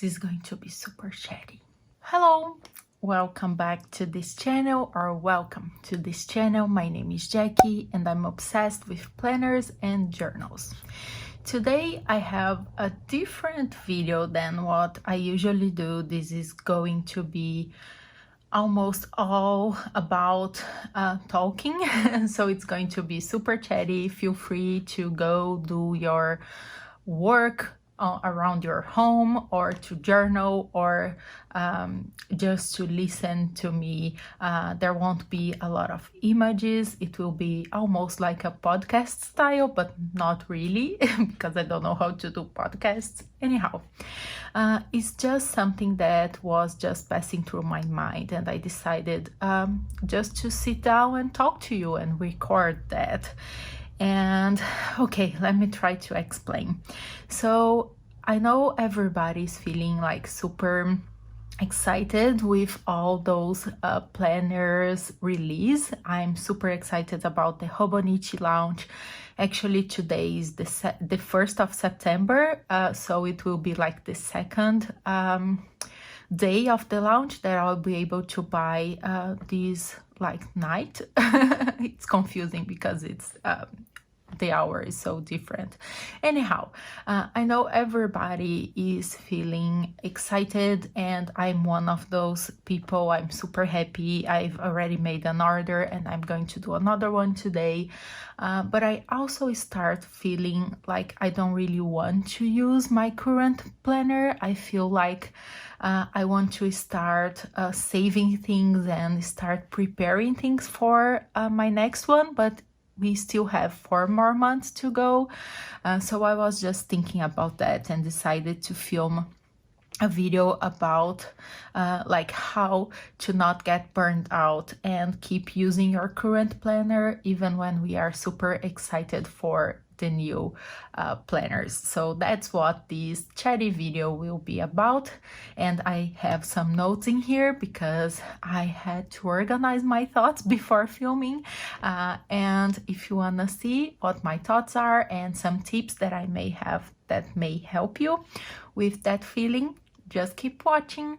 is going to be super chatty. Hello, welcome back to this channel, or welcome to this channel. My name is Jackie and I'm obsessed with planners and journals. Today I have a different video than what I usually do. This is going to be almost all about talking, so it's going to be super chatty. Feel free to go do your work around your home, or to journal, or just to listen to me. There won't be a lot of images. It will be almost like a podcast style, but not really because I don't know how to do podcasts. Anyhow, it's just something that was just passing through my mind, and I decided just to sit down and talk to you and record that. And okay, let me try to explain. So I know everybody's feeling like super excited with all those planners release. I'm super excited about the Hobonichi launch. Actually, today is the 1st of September, so it will be like the second day of the launch that I'll be able to buy these like night. It's confusing because it's the hour is so different. Anyhow, I know everybody is feeling excited, and I'm one of those people. I'm super happy. I've already made an order and I'm going to do another one today. But I also start feeling like I don't really want to use my current planner. I feel like I want to start saving things and start preparing things for my next one, but we still have 4 more months to go. So I was just thinking about that and decided to film a video about like how to not get burned out and keep using your current planner even when we are super excited for the new planners. So that's what this chatty video will be about. And I have some notes in here because I had to organize my thoughts before filming. And if you want to see what my thoughts are and some tips that I may have that may help you with that feeling, just keep watching.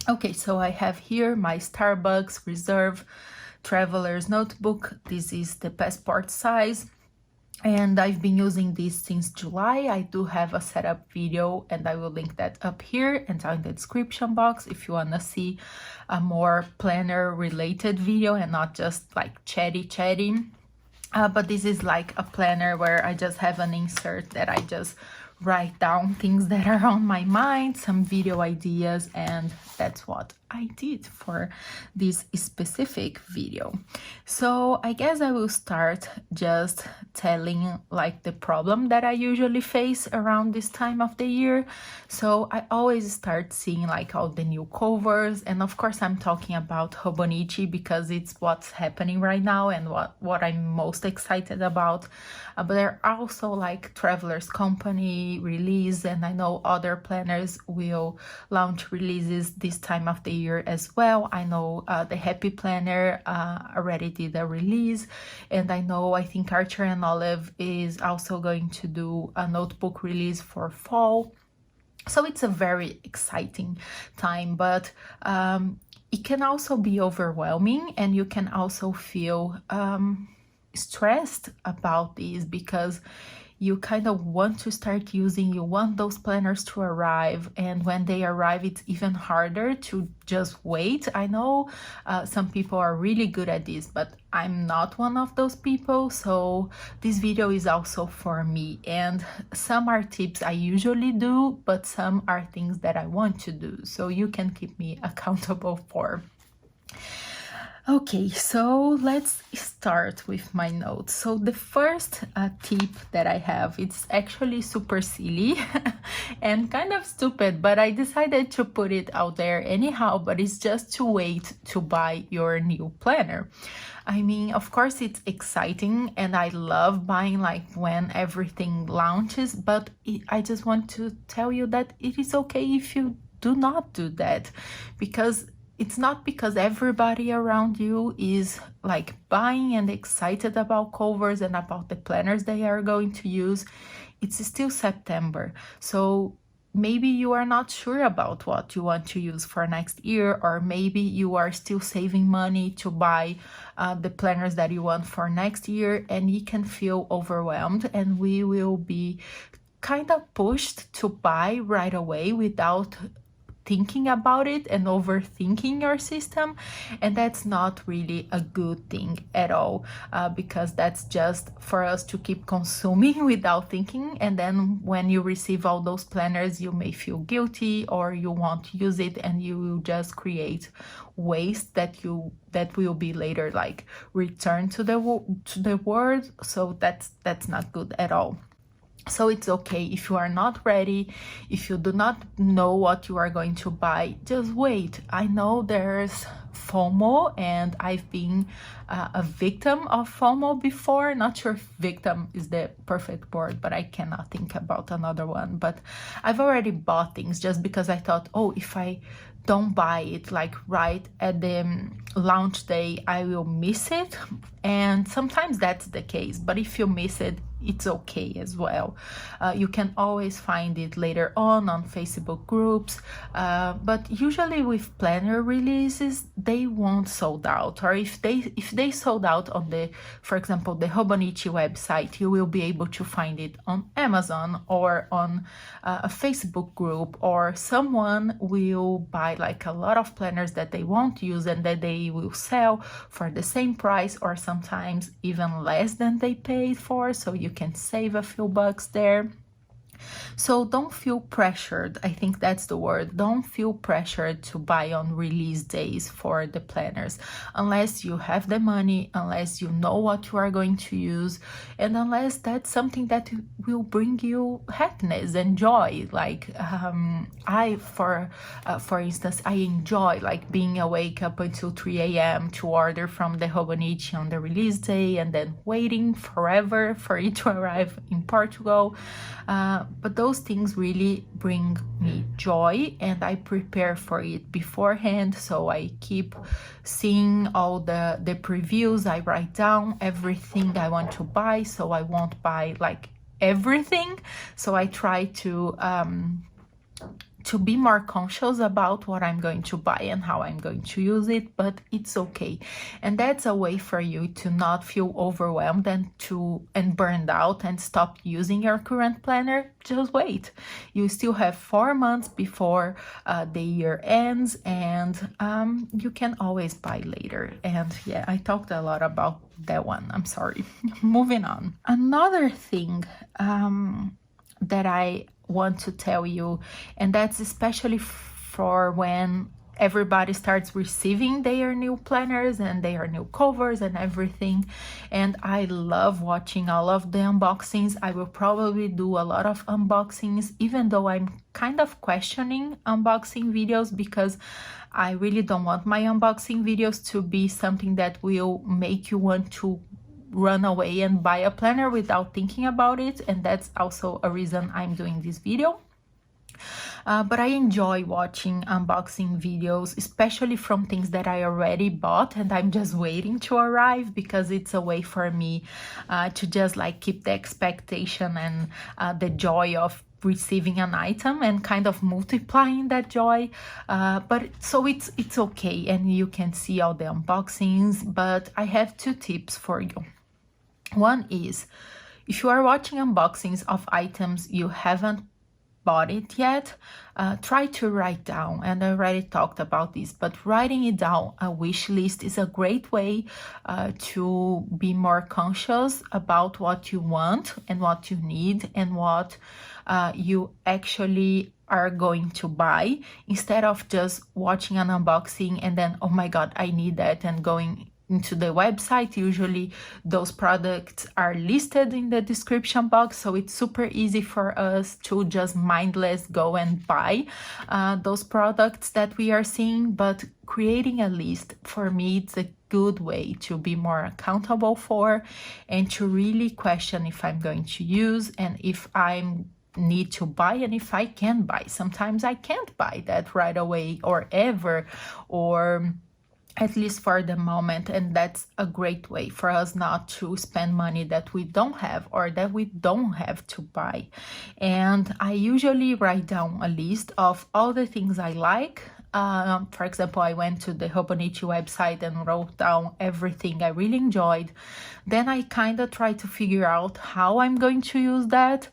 Okay, so I have here my Starbucks Reserve Traveler's Notebook. This is the passport size, and I've been using this since July. I do have a setup video and I will link that up here and down in the description box if you want to see a more planner related video and not just like chatty. But this is like a planner where I just have an insert that I just write down things that are on my mind, some video ideas, and that's what I did for this specific video. So I guess I will start just telling like the problem that I usually face around this time of the year. So I always start seeing like all the new covers, and of course I'm talking about Hobonichi because it's what's happening right now and what I'm most excited about. But there are also like Traveler's Company release, and I know other planners will launch releases this time of the year as well. I know the Happy Planner already did a release, and I think Archer and Olive is also going to do a notebook release for fall. So it's a very exciting time, but it can also be overwhelming, and you can also feel stressed about this because you kind of want to start using, you want those planners to arrive, and when they arrive it's even harder to just wait. I know some people are really good at this, but I'm not one of those people, so this video is also for me, and some are tips I usually do, but some are things that I want to do, so you can keep me accountable for. Okay, so let's start with my notes. So the first tip that I have, it's actually super silly and kind of stupid, but I decided to put it out there anyhow, but it's just to wait to buy your new planner. I mean, of course it's exciting and I love buying like when everything launches, but I just want to tell you that it is okay if you do not do that, because it's not because everybody around you is like buying and excited about covers and about the planners they are going to use. it's still September. So maybe you are not sure about what you want to use for next year, or maybe you are still saving money to buy the planners that you want for next year, and you can feel overwhelmed, and we will be kind of pushed to buy right away without thinking about it and overthinking your system. And that's not really a good thing at all, because that's just for us to keep consuming without thinking, and then when you receive all those planners you may feel guilty or you won't use it, and you will just create waste that will be later like returned to the world. So that's not good at all. So it's okay if you are not ready, if you do not know what you are going to buy, just wait. I know there's FOMO, and I've been a victim of FOMO before. Not sure if victim is the perfect word, but I cannot think about another one. But I've already bought things just because I thought, oh, if I don't buy it like right at the launch day, I will miss it. And sometimes that's the case, but if you miss it, it's okay as well. You can always find it later on Facebook groups, but usually with planner releases they won't sold out, or if they sold out on the, for example, the Hobonichi website, you will be able to find it on Amazon or on a Facebook group, or someone will buy like a lot of planners that they won't use and that they will sell for the same price or sometimes even less than they paid for, so you can save a few bucks there. So don't feel pressured. I think that's the word. Don't feel pressured to buy on release days for the planners, unless you have the money, unless you know what you are going to use, and unless that's something that will bring you happiness and joy. Like for instance, I enjoy like being awake up until 3 a.m. to order from the Hobonichi on the release day and then waiting forever for it to arrive in Portugal. But those things really bring me joy, and I prepare for it beforehand. So I keep seeing all the previews. I write down everything I want to buy, so I won't buy like everything. So I try to be more conscious about what I'm going to buy and how I'm going to use it, but it's okay. And that's a way for you to not feel overwhelmed and burned out and stop using your current planner. Just wait. You still have 4 months before the year ends, and you can always buy later. And yeah, I talked a lot about that one. I'm sorry. Moving on. Another thing that I want to tell you, and that's especially for when everybody starts receiving their new planners and their new covers and everything, and I love watching all of the unboxings. I will probably do a lot of unboxings, even though I'm kind of questioning unboxing videos, because I really don't want my unboxing videos to be something that will make you want to run away and buy a planner without thinking about it, and that's also a reason I'm doing this video. But I enjoy watching unboxing videos, especially from things that I already bought and I'm just waiting to arrive, because it's a way for me to just like keep the expectation and the joy of receiving an item and kind of multiplying that joy. But so it's okay, and you can see all the unboxings. But I have 2 tips for you. One is, if you are watching unboxings of items you haven't bought it yet, try to write down, and I already talked about this, but writing it down, a wish list, is a great way to be more conscious about what you want and what you need and what you actually are going to buy, instead of just watching an unboxing and then, oh my god, I need that, and going into the website. Usually those products are listed in the description box, so it's super easy for us to just mindless go and buy those products that we are seeing. But creating a list, for me, it's a good way to be more accountable for, and to really question if I'm going to use, and if I'm need to buy, and if I can buy. Sometimes I can't buy that right away or ever, or at least for the moment, and that's a great way for us not to spend money that we don't have or that we don't have to buy. And I usually write down a list of all the things I like. For example, I went to the Hobonichi website and wrote down everything I really enjoyed. Then I kind of try to figure out how I'm going to use that.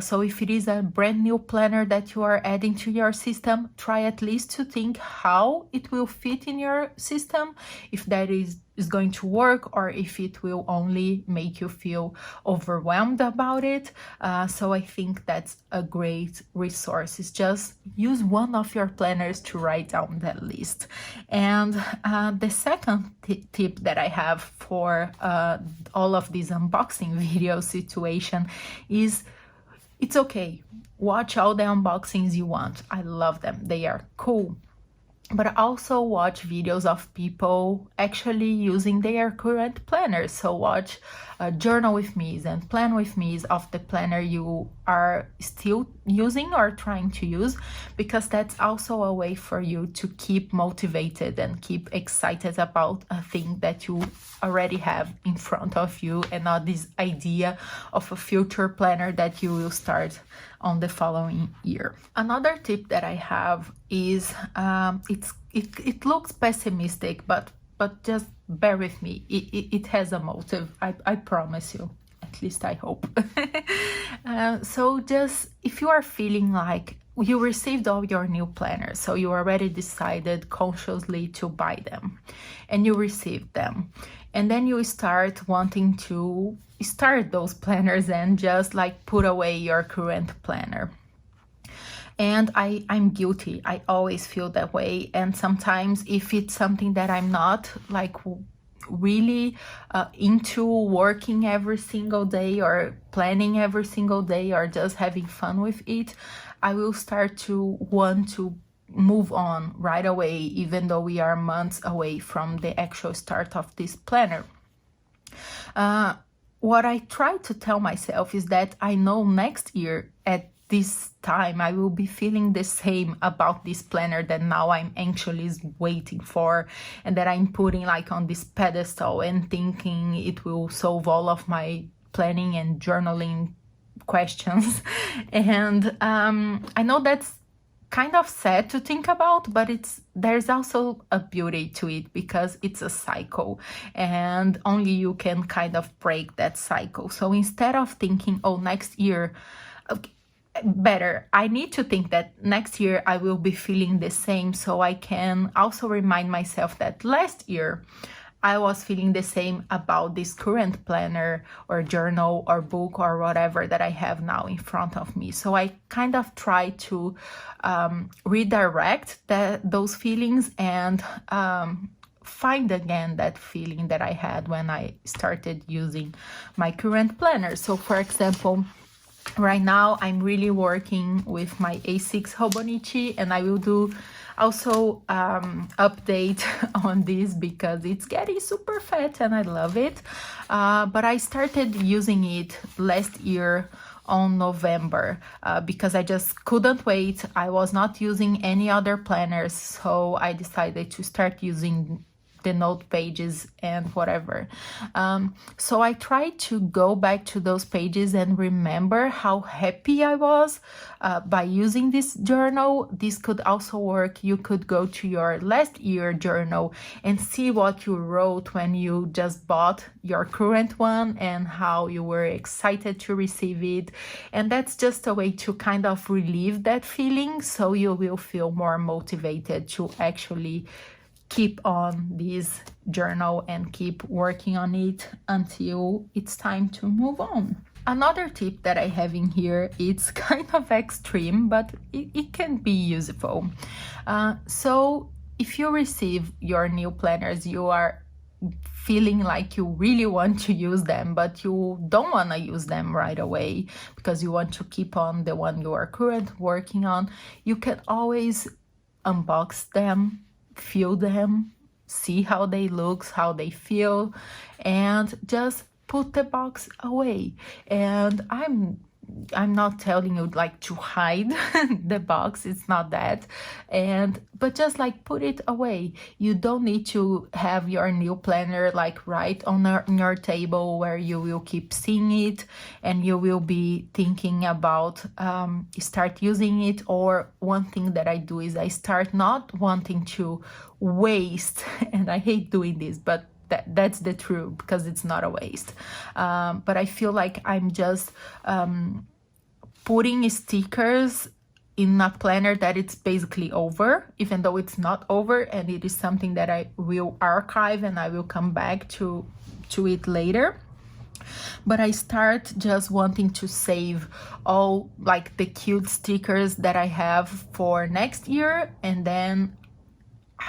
So if it is a brand new planner that you are adding to your system, try at least to think how it will fit in your system, if that is going to work, or if it will only make you feel overwhelmed about it. So I think that's a great resource. Is just use one of your planners to write down that list. And the second tip that I have for all of this unboxing video situation is, it's okay. Watch all the unboxings you want. I love them. They are cool. But also watch videos of people actually using their current planners. So watch Journal with Me's and Plan with Me's of the planner you are still using or trying to use, because that's also a way for you to keep motivated and keep excited about a thing that you already have in front of you, and not this idea of a future planner that you will start on the following year. Another tip that I have is it looks pessimistic, but just bear with me. It has a motive. I promise you. At least I hope. So just if you are feeling like you received all your new planners, so you already decided consciously to buy them, and you received them, and then you start wanting to start those planners and just like put away your current planner. And I'm guilty. I always feel that way. And sometimes if it's something that I'm not like really into working every single day or planning every single day or just having fun with it, I will start to want to move on right away, even though we are months away from the actual start of this planner. What I try to tell myself is that I know next year at this time I will be feeling the same about this planner that now I'm anxiously waiting for, and that I'm putting like on this pedestal and thinking it will solve all of my planning and journaling questions. And I know that's kind of sad to think about, but there's also a beauty to it, because it's a cycle and only you can kind of break that cycle. So instead of thinking, oh, next year, okay, better, I need to think that next year I will be feeling the same, so I can also remind myself that last year I was feeling the same about this current planner or journal or book or whatever that I have now in front of me. So I kind of try to redirect those feelings and find again that feeling that I had when I started using my current planner. So for example, right now I'm really working with my A6 Hobonichi, and I will do also update on this because it's getting super fat and I love it. But I started using it last year on November because I just couldn't wait. I was not using any other planners, so I decided to start using the note pages and whatever. So I tried to go back to those pages and remember how happy I was by using this journal. This could also work. You could go to your last year journal and see what you wrote when you just bought your current one and how you were excited to receive it. And that's just a way to kind of relieve that feeling, so you will feel more motivated to actually keep on this journal and keep working on it until it's time to move on. Another tip that I have in here, it's kind of extreme, but it can be useful. So if you receive your new planners, you are feeling like you really want to use them, but you don't want to use them right away because you want to keep on the one you are currently working on, you can always unbox them, feel them, see how they look, how they feel, and just put the box away. And I'm I'm not telling you like to hide the box, it's not that, but just like put it away. You don't need to have your new planner like right on your table where you will keep seeing it and you will be thinking about start using it. Or one thing that I do is I start not wanting to waste and I hate doing this, but that's the truth, because it's not a waste, but I feel like I'm just putting stickers in a planner that it's basically over, even though it's not over, and it is something that I will archive and I will come back to it later. But I start just wanting to save all like the cute stickers that I have for next year, and then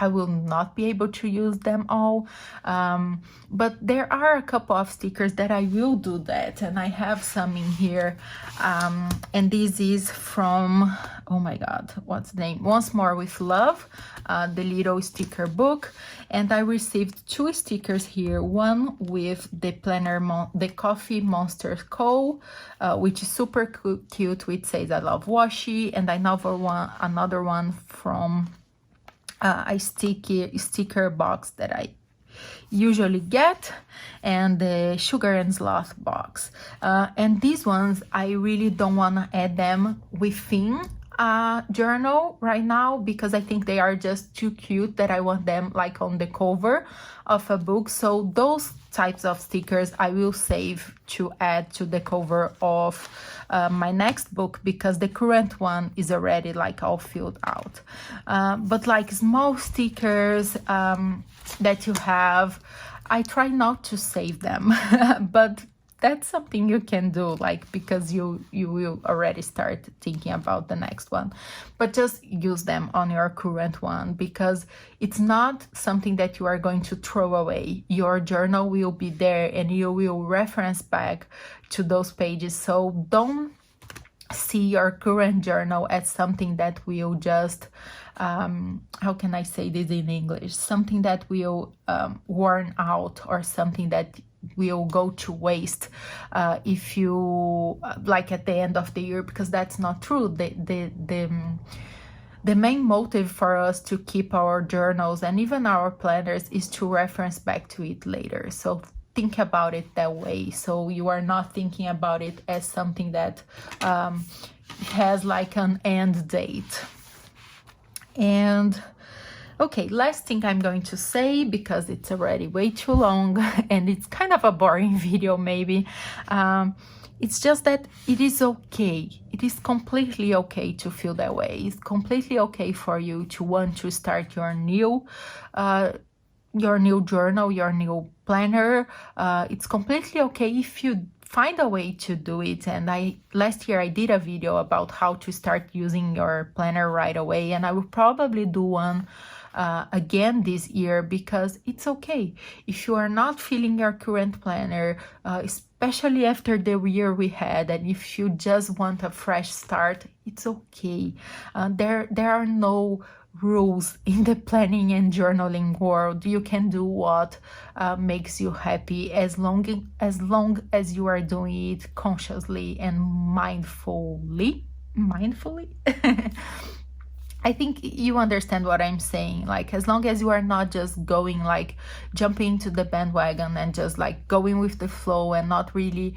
I will not be able to use them all, but there are a couple of stickers that I will do that, and I have some in here, and this is from, oh my god, what's the name, Once More with Love, the little sticker book, and I received 2 stickers here, one with the planner, the Coffee Monster Co, which is super cute, which says I love washi, and another one from a sticker box that I usually get, and the Sugar and Sloth box, and these ones I really don't want to add them within a journal right now, because I think they are just too cute that I want them like on the cover of a book. So those types of stickers I will save to add to the cover of my next book, because the current one is already like all filled out, but like small stickers that you have, I try not to save them but that's something you can do, like, because you will already start thinking about the next one, but just use them on your current one, because it's not something that you are going to throw away. Your journal will be there and you will reference back to those pages. So don't see your current journal as something that will just how can I say this in English, something that will worn out, or something that will go to waste if you like at the end of the year, because that's not true. The main motive for us to keep our journals and even our planners is to reference back to it later. So think about it that way, so you are not thinking about it as something that has like an end date. And okay, last thing I'm going to say, because it's already way too long and it's kind of a boring video maybe, it's just that it is okay. It is completely okay to feel that way. It's completely okay for you to want to start your new journal, your new planner. It's completely okay if you find a way to do it. And last year I did a video about how to start using your planner right away, and I will probably do one again this year, because it's okay if you are not feeling your current planner, especially after the year we had, and if you just want a fresh start, it's okay. There are no rules in the planning and journaling world. You can do what makes you happy, as long as you are doing it consciously and mindfully. I think you understand what I'm saying. Like, as long as you are not just going like jumping into the bandwagon and just like going with the flow and not really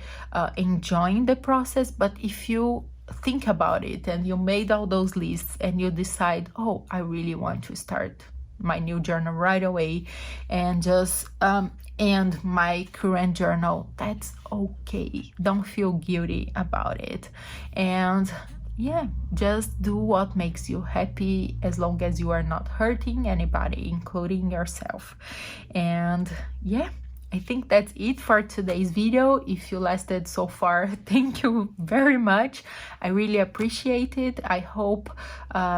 enjoying the process, but if you think about it and you made all those lists and you decide, oh, I really want to start my new journal right away and just end my current journal, that's okay. Don't feel guilty about it. And yeah, just do what makes you happy, as long as you are not hurting anybody, including yourself. And yeah, I think that's it for today's video. If you lasted so far, thank you very much. I really appreciate it. I hope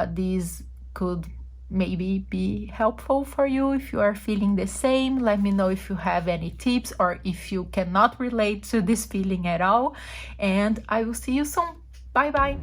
this could maybe be helpful for you. If you are feeling the same, let me know if you have any tips, or if you cannot relate to this feeling at all. And I will see you soon. Bye bye.